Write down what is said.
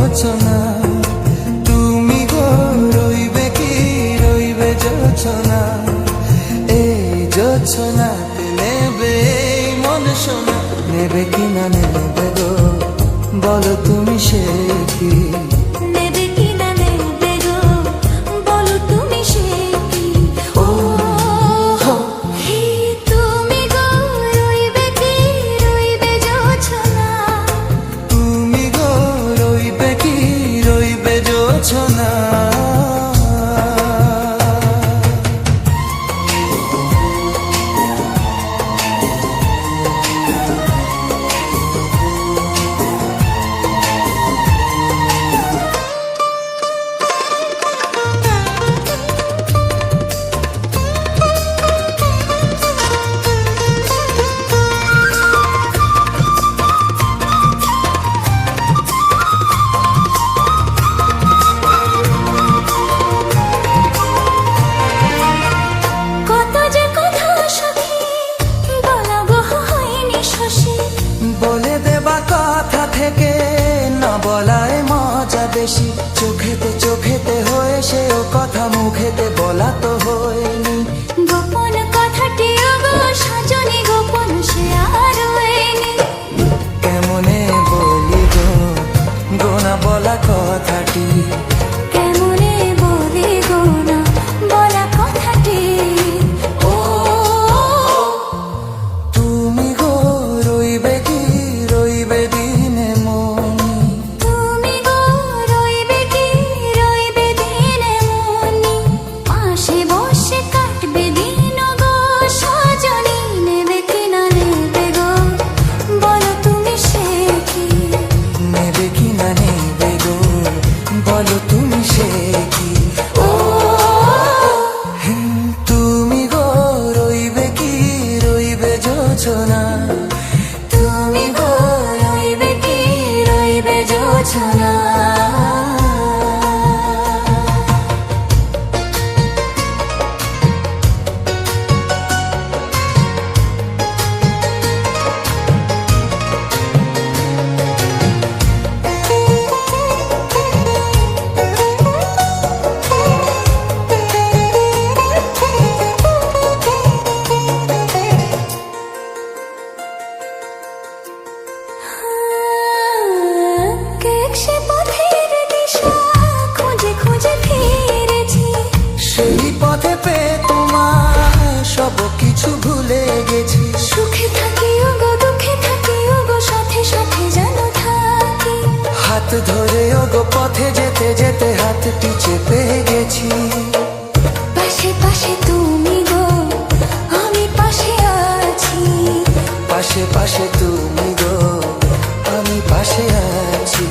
জোছনা, তুমি গো রইবে কি রইবে জোছনা, এই জোছনাতে নেবে এই মন সোনা, নেবে কি না নেবে গো বলো তুমি সে কি? নেবে কি না নেবে গো বলো তুমি সে কি? ও হে তুমি গো রইবে কি রইবে জোছনা, তুমি গো রইবে কি রইবে জোছনা। বলে দেবা কথা থেকে না বলায় মজা বেশি, চোখেতে চোখেতে হয়ে সে ও কথা মুখেতে বলা তো হয়নি। গোপন কথাটি গো সাজনি গোপন সে আর হয়নি। কেমনে বলি গো গোনা বলা কথাটি, কেমনে বলি গো না বলা কথাটি। ও তুমি গো রইবে কি রইবে দিনে মনি, তুমি গো রইবে কি রইবে দিনে মনি, পাশে বসে কাটবে দিন গো সজনি, নেবে কি না নেবে গো বলো তুমি সে কি? নেবে কি না নেবে গো বলো তুমি সে কি? ও তুমি গো রইবে কি রইবে জোছনা, তুমি গো রইবে কি রইবে জোছনা। সে পথের দিশা খুঁজে খুঁজে ফিরেছি, সেই পথে পেয়ে তোমার সব কিছু ভুলে গেছি। সুখে থাকি গো দুঃখে থাকি গো সাথে সাথে যেন থাকি, হাত ধরে ওগো পথে যেতে যেতে হাতটি চেপে গেছি। পাশে পাশে তুমি গো আমি পাশে আছি, পাশে পাশে তুমি গো আমি পাশে আছি।